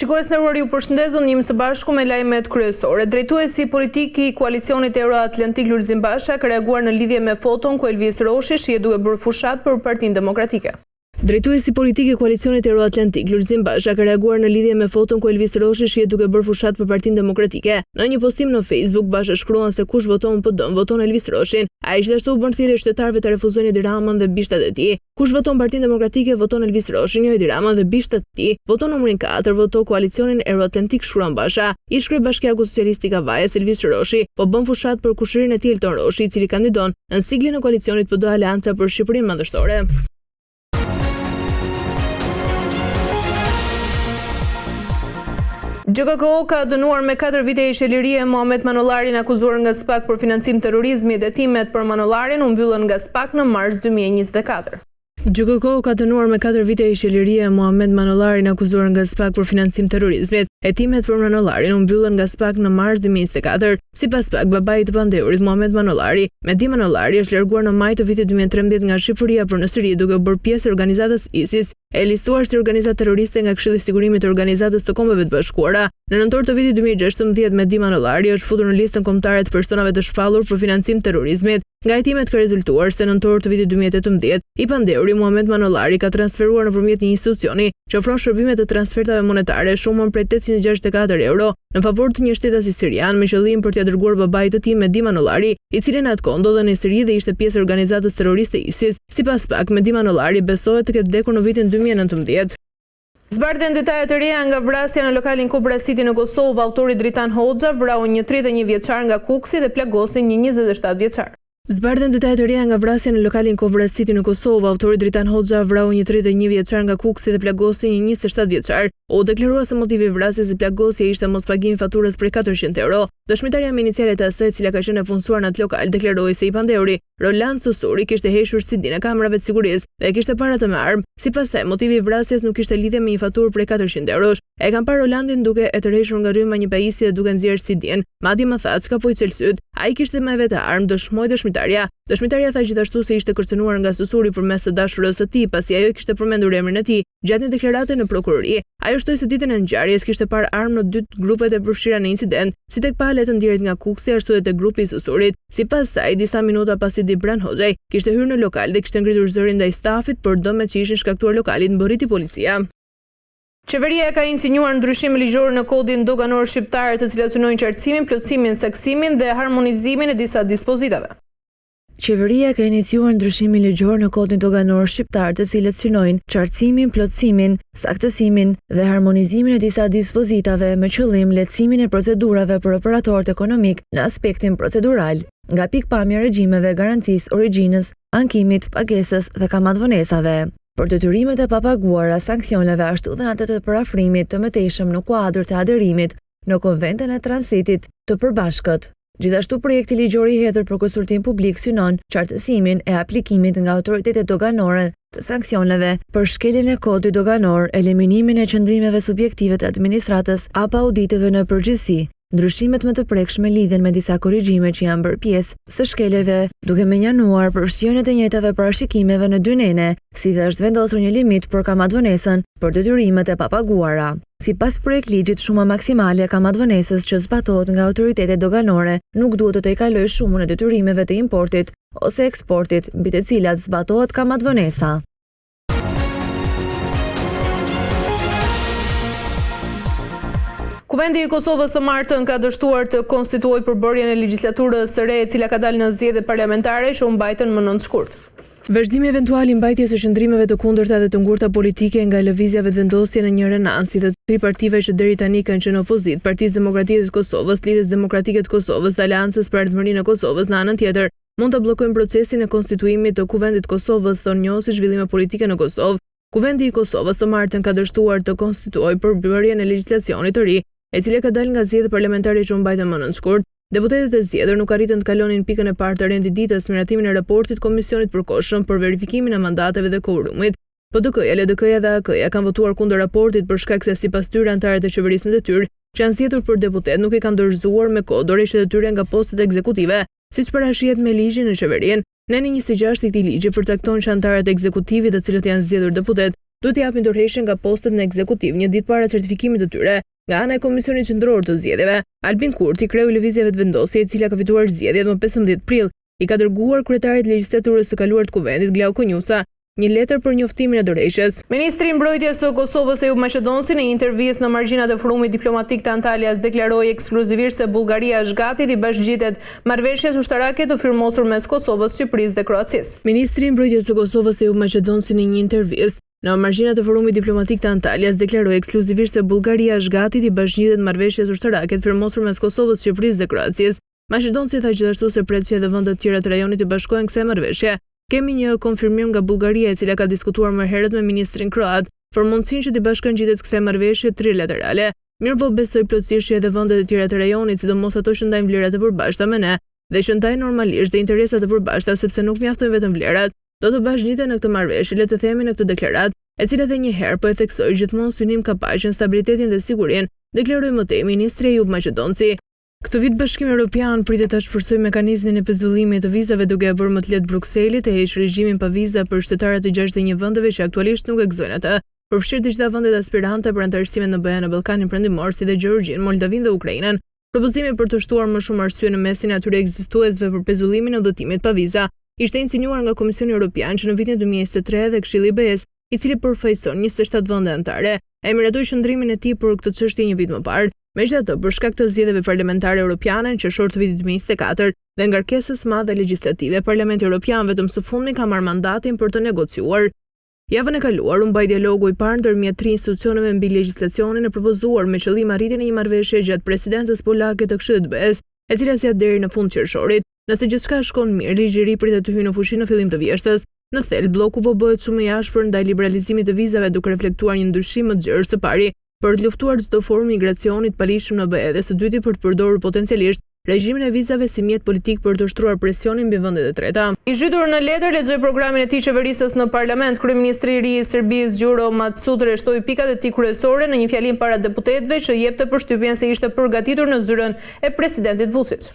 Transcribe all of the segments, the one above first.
Shikues nderuar, ju përshëndes, jemi së bashku me lajmet kryesore. Drejtuesi politik i koalicionit Euro-Atlantik Lulzim Basha ka reaguar në lidhje me foton ku Elvis Roshi shihet duke bërë fushat për Partinë Demokratike. Drejtuesi politik i koalicionit Euro-Atlantik Lulzim Basha ka reaguar në lidhje me foton ku Elvis Roshi shihet duke bërë fushat për Partinë Demokratike. Në një postim në Facebook, Basha shkruan se kush voton PD voton Elvis Roshin. Ai gjithashtu bën thirrje shtetarëve të refuzojnë Edi Ramën dhe bishtat e tij. Kush voton Partinë Demokratike voton Elvis Roshin, jo Edi Ramën dhe bishtat e tij. Voton numrin 4, voto koalicionin Euro-Atlantik, shkruan Basha. Ish kryebashkiaku socialist i Kavajës Elvis Roshi po bën fushat për kushërinë e tij Elton Roshi, i cili kandidon në siglën e koalicionit PD Aleanca për Shqipërinë Madhështore. GKK ka dënuar me 4 vite shellirie Muhamet Manollarin, akuzuar nga SPAK për financim terrorizmi. Hetimet për Manollarin u mbyllën nga SPAK në mars 2024. GKK ka dënuar me 4 vite shellirie Muhamet Manollarin, akuzuar nga SPAK për financim terrorizmit. Hetimet për Manollarin u mbyllën nga SPAK në mars 2024. Sipas SPAK, babai i pandeurit Muhamet Manollari, Mehdi Manollari, është larguar në maj të vitit 2013 nga Shqipëria për në Siri duke bërë pjesë e organizatës ISIS, e listuar si organizatë terroriste nga Këshilli i Sigurimit të Organizatës të Kombeve të Bashkuara. Në nëntor të vitit 2016, Mehdi Manollari është futur në listën kombëtare të personave të shpallur për financim terrorizmit. Nga hetimet ka rezultuar se në nëntor të vitit 2018, i pandeuri Muhamet Manollari ka transferuar nëpërmjet një institucioni që ofron shërbime të transfertave monetare shumën prej 864 euro në favor të një shtetasi sirian me qëllim për t'ia dërguar babait të tij Mehdi Manollari, i cili në atë kohë ndodhej në Siri dhe ishte pjesë e organizatës terroriste ISIS. Sipas SPAK, Mehdi Manollari besohet të ketë vdekur në vitin 2019. Zbardhen detajet të reja nga vrasja në lokalin Kobra City në Kosovë. Autori Dritan Hoxha vrau një 31 vjeçar nga Kuksi dhe plagosi një 27 vjeçar. Zbardhen detajet të reja nga vrasja në lokalin Kobra City në Kosovë. Autori Dritan Hoxha vrau një 31 vjeçar nga Kuksi dhe plagosi një 27 vjeçar. U deklarua se motivi i vrasjes së plagosjes ishte mospagimi i faturës prej 400 euro. Dëshmitaria me inicialet e asaj, e cila ka qenë e punësuar në atë lokal, deklaroi se i pandeuri Roland Susuri kishte hequr CD-n e kamerave të sigurisë dhe kishte para të me armë. Sipas saj, motivi i vrasjes nuk kishte lidhje me një faturë prej 400 eurosh. E kanë parë Rolandin duke e tërhequr nga rryma një pajisje dhe duke nxjerrë CD-n. Madje më tha çka po i çel syt. Ai kishte me vetë armë, dëshmoi dëshmitaria. Dëshmitaria tha gjithashtu se ishte kërcënuar nga Susuri përmes të dashurës së tij, pasi ajo kishte përmendur emrin e tij gjatë një deklarate në prokurori. Ajo shtoi se ditën e ngjarjes kishte parë armë në 2 grupet e përfshira në incident, si tek palët të ndjerit nga Kuksi, ashtu edhe tek grupi i Susurit. Sipas saj, disa minuta pasi Dibran Hoxhaj kishte hyrë në lokal dhe kishte ngritur zërin ndaj stafit për dëmet që ishin shkaktuar lokalit, mbërriti policia. Qeveria ka insinuar ndryshime ligjore në kodin doganor shqiptar, të cilat synojnë qartësimin, plotësimin, saksimin dhe harmonizimin e disa dispozitave. Qeveria ka iniciuar ndryshimin ligjor në kodin doganor shqiptar, të cilët synojnë qartësimin, plotësimin, saktësimin dhe harmonizimin e disa dispozitave me qëllim lehtësimin e procedurave për operatorët ekonomik në aspektin procedural, nga pikpamja regjimeve garancisë origjinës, ankimit, pagesës dhe kamatvonesave. Për detyrimet e papaguara, sanksioneve ashtu dhe ato të parafrimit të mëtejshëm në kuadër të aderimit në Konventin e Transitit të Përbashkët. Gjithashtu, projekti ligjor i hedhur për konsultim publik synon qartësimin e aplikimit nga autoritetet doganore të sanksioneve për shkeljen e kodit doganor, eliminimin e qëndrimeve subjektive të administratës apo auditeve në përgjithësi. Ndryshimet më të prekshme lidhen me disa korrigjime që janë bërë pjesë së shkeleve, duke menjanuar përfshirjen e të njëjtave parashikimeve në 2 nene, si dhe është vendosur një limit për kamatvonesën për detyrimet e papaguara. Sipas projektligjit, shuma maksimale e kamatvonesës që zbatohet nga autoritetet doganore nuk duhet të tejkalojë shumën e detyrimeve të importit ose eksportit, mbi të cilat zbatohet kamatvonesa. Kuvendi i Kosovës së Martën ka dështuar të konstituojë përbërjen e legjislaturës së re, e cila ka dalë në zgjedhje parlamentare që u mbajtën më 9 shkurt. Vazhdimi eventual i mbajtjes së qëndrimeve të kundërta dhe të ngurta politike nga lëvizjeve të vendosje në një renancë të 3 partive që deri tani kanë qenë opozit, Partisë Demokratike të Kosovës, Lidhjes Demokratike të Kosovës dhe Aleancës për Ardhmërinë e Kosovës në anën tjetër, mund të bllokojnë procesin e konstituimit të Kuvendit të Kosovës, thonë njohësi zhvillime politike në Kosovë. Kuvendi i Kosovës së Martën ka dështuar të konstituojë përbërjen e legjislacionit të ri, e cila ka dalë nga zgjedhjet parlamentare që u mbajtën më 9 shkurt. Deputetët e zgjedhur nuk arritën të kalonin pikën e parë të rendititës miratimin e raportit Komisionit përkohshëm për verifikimin e mandateve dhe quorumit. PDK-ja, LDK-ja dhe AK-ja kanë votuar kundër raportit për shkak se sipas tyre anëtarët e qeverisë në detyrë që janë zgjedhur për deputet nuk i kanë dorëzuar me kohë dorëshe detyrë nga postet ekzekutive, siç parashihet me ligjin në qeverinë. Neni 26 i këtij ligji përcakton që anëtarët e ekzekutivit, të cilët janë zgjedhur deputet, duhet të japin dorëheqje nga postet në ekzekutiv një ditë para certifikimit të tyre nga ana e Komisionit Qendror të Zgjedhjeve. Albin Kurti, kreu i lëvizjeve të vendosje, e cila ka fituar zgjedhjet më 15 prill, i ka dërguar kryetarit të legjislaturës së kaluar të Kuvendit, Glauko Njuca, një letër për njoftimin e dorëheqjes. Ministri i Mbrojtjes së Kosovës Eyub Maqedonsi në intervistë në margjinat e forumit diplomatik të Antalyas deklaroi ekskluzivisht se Bullgaria është gati të bashkëngjitet marrëveshjes ushtarake të firmosur mes Kosovës, Shqipërisë dhe Kroacisë. Ministri i Mbrojtjes së Kosovës Eyub Maqedonsi në një intervistë në margjinat e forumit diplomatik të Antalyas deklaroi ekskluzivisht se Bullgaria është gati të bashkëngjitet marrëveshjes ushtarake të firmosur mes Kosovës, Shqipërisë dhe Kroacisë. Maqedonsi tha gjithashtu se pret që edhe vendet të tjera të rajonit të bashkohen kësaj marrëveshje. Kemi një konfirmim nga Bullgaria, e cila ka diskutuar më herët me ministrin kroat për mundësinë që të bashkangjitet kësaj marrëveshje trilaterale. Mirëpo besoj plotësisht që edhe vendet e tjera të rajonit, sidomos ato që ndajnë vlera të përbashkëta me ne dhe që ndajnë normalisht dhe interesa të përbashkëta, sepse nuk mjaftojnë vetëm vlerat, do të bashkëngjiten në këtë marrëveshje, le të themi në këtë deklaratë, e cila edhe një herë po e theksoi gjithmonë synim ka paqen, stabilitetin dhe sigurinë, deklaroi më tej ministri Eyub Maqedonsi. Këtë vit Bashkimi Evropian pritet ta shpërthejë mekanizmin e pezullimit të vizave duke e bërë më të lehtë Brukselit të heqë regjimin pa viza për qytetarët e 61 vendeve që aktualisht nuk e gëzojnë atë, përfshirë të gjitha vendet aspirante për anëtarësimin në BE në Ballkanin Perëndimor, si dhe Gjeorgjinë, Moldavinë dhe Ukrainën. Propozimi për të shtuar më shumë arsye në mesin e atyre ekzistuesve për pezullimin e udhëtimit pa viza ishte insinuar nga Komisioni Evropian që në vitin 2023 dhe Këshilli i BE-s, i cili përfaqëson 27 vende anëtare, e miratoi qëndrimin e tij për këtë çështje një vit më parë. Megjithatë, për shkak të zgjedhjeve parlamentare europiane në qershor të vitit 2024 dhe ngarkesës së madhe legjislative, Parlamenti Evropian vetëm së fundmi ka marrë mandatin për të negociuar. Javën e kaluar u mbaj dialogu i parë ndërmjet 3 institucioneve mbi legjislacionin e propozuar me qëllim arritjen e një marrëveshje gjatë presidencës polake të Këshillit të BE-s, e cila zgjat deri në fund qershorit. Nëse gjithçka shkon mirë, ligji i ri pritet të hyjë në fushë në fillim të vjeshtës. Në thelb, bloku po bëhet shumë i ashpër ndaj liberalizimit të vizave, duke reflektuar një ndryshim më të gjerë së pari për të luftuar çdo formë migracionit palishëm në BE dhe së dyti për të përdorur potencialisht regjimin e vizave si mjet politik për të ushtruar presionin mbi vendet e treta. I zhytur në letër lexoi programin e tij qeverisës në parlament. Kryeministri i ri i Serbisë Gjuro Matsuti rreshtoi pikat e tij kryesore në një fjalim para deputetëve që jepte përshtypjen se ishte përgatitur në zyrën e presidentit Vučić.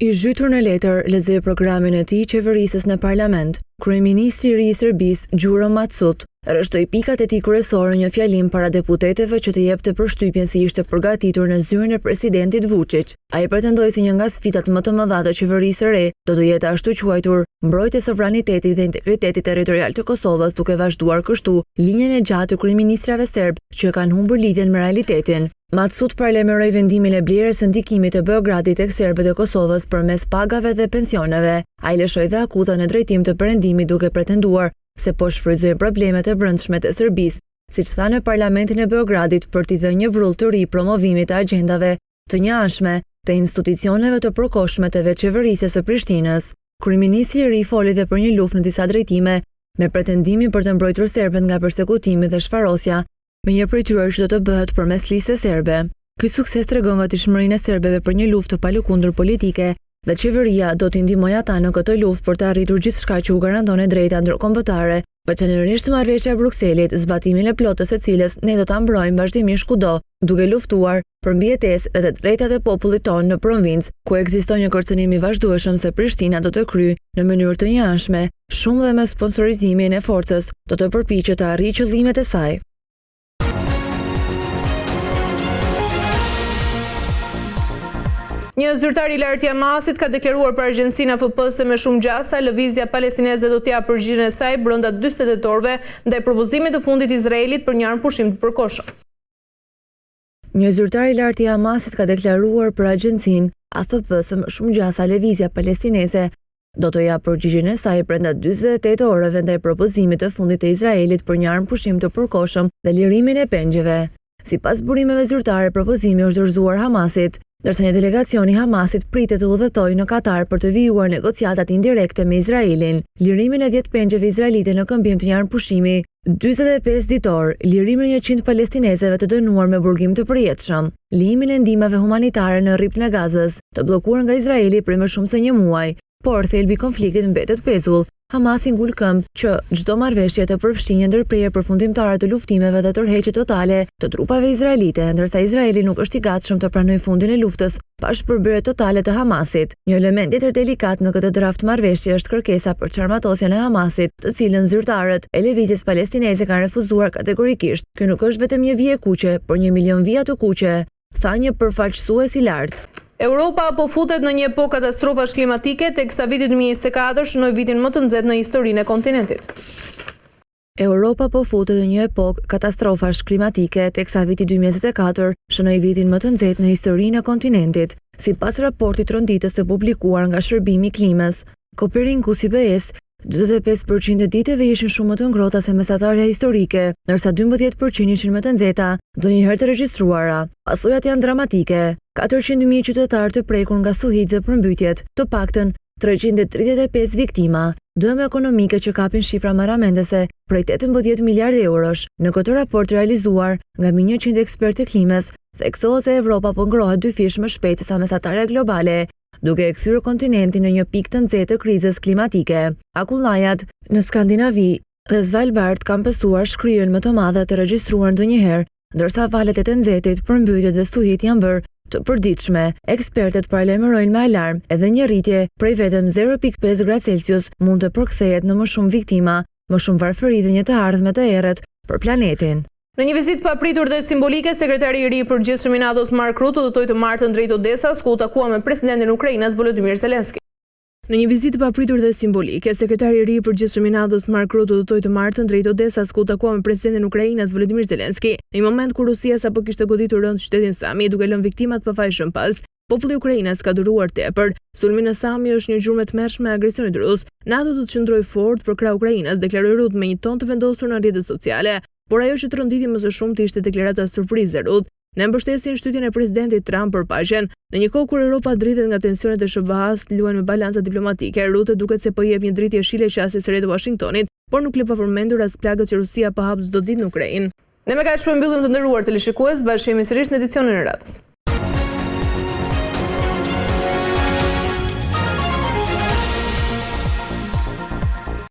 I zhytur në letër lexoi programin e tij qeverisës në parlament. Kryeministri i ri i Serbisë Gjuro Matsuti rreshtoi pikat e tij kryesore në një fjalim para deputetëve që të jepte përshtypjen se ishte përgatitur në zyrën e presidentit Vučić. Ai pretendoi se një nga sfidat më të mëdha të qeverisë së re do të jetë ashtu quajtur mbrojtja e sovranitetit dhe integritetit territorial të Kosovës, duke vazhduar kështu linjën e gjatë të kryeministrave serb që kanë humbur lidhjen me realitetin. Matsuti paralajmëroi vendimin e blerjes së ndikimit të Beogradit tek serbët e Kosovës përmes pagave dhe pensioneve. Ai lëshoi dhe akuzën në drejtim të perëndimit duke pretenduar se po shfrytëzojnë problemet e brendshme të Serbisë, siç tha në parlamentin e Beogradit për t'i dhënë një vrull të ri promovimit të agjendave të njëanshme të institucioneve të përkohshme të veçeverisë së Prishtinës. Kryeministri i ri foli dhe për një luftë në disa drejtime me pretendimin për të mbrojtur serbët nga përsekutimi dhe shfarosja, me një prej tyre që do të bëhet përmes listës serbe. Ky sukses tregon gatishmërinë e serbëve për një luftë të palëkundur politike dhe qeveria do t'i ndihmojë ata në këtë luftë për të arritur gjithçka që u garanton e drejta ndërkombëtare, veçanërisht marrëveshja e Brukselit, zbatimin e plotës së cilës ne do ta mbrojmë vazhdimisht kudo, duke luftuar për mbijetesë dhe të drejtat e popullit tonë në provincë, ku ekziston një kërcënim i vazhdueshëm se Prishtina do të kryejë në mënyrë të njëanshme, shumë dhe me sponsorizimin e forcës, do të përpiqet të arrijë qëllimet e saj. Një zyrtar i lartë i Hamasit ka deklaruar për agjencinë AFP se me shumë gjasa lëvizja palestineze do t'japë përgjigjen e saj brenda 48 orëve ndaj propozimit të fundit të Izraelit për një armëpushim të përkohshëm. Një zyrtar i lartë i Hamasit ka deklaruar për agjencinë AFP se me shumë gjasa lëvizja palestineze do të japë përgjigjen e saj brenda 48 orëve ndaj propozimit të fundit të Izraelit për një armëpushim të përkohshëm dhe lirimin e pengjeve. Sipas burimeve zyrtare, propozimi është dorëzuar Hamasit, ndërsa një delegacion i Hamasit pritet të udhëtojë në Katar për të vijuar negociatat indirekte me Izraelin. Lirimin e 10 pengjeve izraelite në këmbim të një armëpushimi 45 ditor, lirimin e 100 palestinezëve të dënuar me burgim të përjetshëm, lijimin e ndihmave humanitare në rripën e Gazës, të bllokuar nga Izraeli për më shumë se një muaj, por thelbi i konfliktit mbetet pezull. Hamasi ngul këmbë që çdo marrëveshje të përfshinjë ndërprerje përfundimtare të luftimeve dhe tërheqje totale të trupave izraelite, ndërsa Izraeli nuk është i gatshëm të pranojë fundin e luftës pa shpërbërje totale të Hamasit. Një element tjetër delikat në këtë draft marrëveshje është kërkesa për çarmatosjen e Hamasit, të cilën zyrtarët e lëvizjes palestineze kanë refuzuar kategorikisht. Kjo nuk është vetëm një vije kuqe, por 1 milion vija të kuqe, tha një përfaqësues i lartë. Europa po futet në një epokë katastrofash klimatike, teksa viti 2024 shënoi vitin më të nxehtë në historinë e kontinentit. Europa po futet në një epokë katastrofash klimatike, teksa viti 2024 shënoi vitin më të nxehtë në historinë e kontinentit, sipas raportit rënditës të publikuar nga Shërbimi i Klimës. Kopernikusi BE-s, 45% e ditëve ishin shumë më të ngrohta se mesatarja historike, ndërsa 12% ishin më të nxehta ndonjëherë të regjistruara. Pasojat janë dramatike. 400.000 qytetarë të prekur nga stuhitë dhe përmbytjet, të paktën 335 viktima, dëm ekonomike që kapin shifra marramendese prej 18 miliardë eurosh. Në këtë raport realizuar nga 100 ekspertë të klimës, theksohet se Evropa po ngrohet dyfish më shpejt se sa mesatarja globale, duke e kthyer kontinentin në një pikë të nxehtë të krizës klimatike. Akullajat në Skandinavi dhe Svalbard kanë pësuar shkryerjen më të madhe të regjistruar ndonjëherë, ndërsa valet e të nxehtit, përmbytjet dhe stuhit janë bërë të përditshme. Ekspertët paralajmërojnë me alarm edhe një rritje prej vetëm 0.5 gradë Celsius mund të përkthehet në më shumë viktima, më shumë varfëri dhe një të ardhme të errët për planetin. Në një vizitë papritur dhe simbolike, sekretari i ri i përgjithshëm i NATO-s Mark Rutte udhëtoi të martën drejt Odesas, ku u takua me presidentin e Ukrainës Volodymyr Zelensky. Në një vizitë papritur dhe simbolike, sekretari i ri i përgjithshëm i NATO-s Mark Rutte udhëtoi të martën drejt Odesas, ku u takua me presidentin e Ukrainës Volodymyr Zelensky, në një moment kur Rusia sapo kishte goditur rënd qytetin Sami, duke lënë viktimat pafajshëm pas. Populli i Ukrainës ka duruar tepër. Sulmi në Sami është një gjurmë e tmerrshme e agresionit rus. NATO do të qëndrojë fort për krah Ukrainës, deklaroi Rutte me një ton të vendosur në rrjetet sociale. Por ajo që të rënditi më së shumti ishte deklarata surprize e Rutte. Në mbështetjen shtytjen e presidentit Trump për paqen, në një kohë kur Europa dritet nga tensionet e SBA-s, luajnë me balanca diplomatike, Rutte duket se po jep një dritje shile qasjes së re të Washingtonit, por nuk le pa përmendur as plagët që Rusia po hap çdo ditë në Ukrainë. Ne me kaq shpembyllim të nderuar teleshikues, bashkëhemi sërish në edicionin e radhës.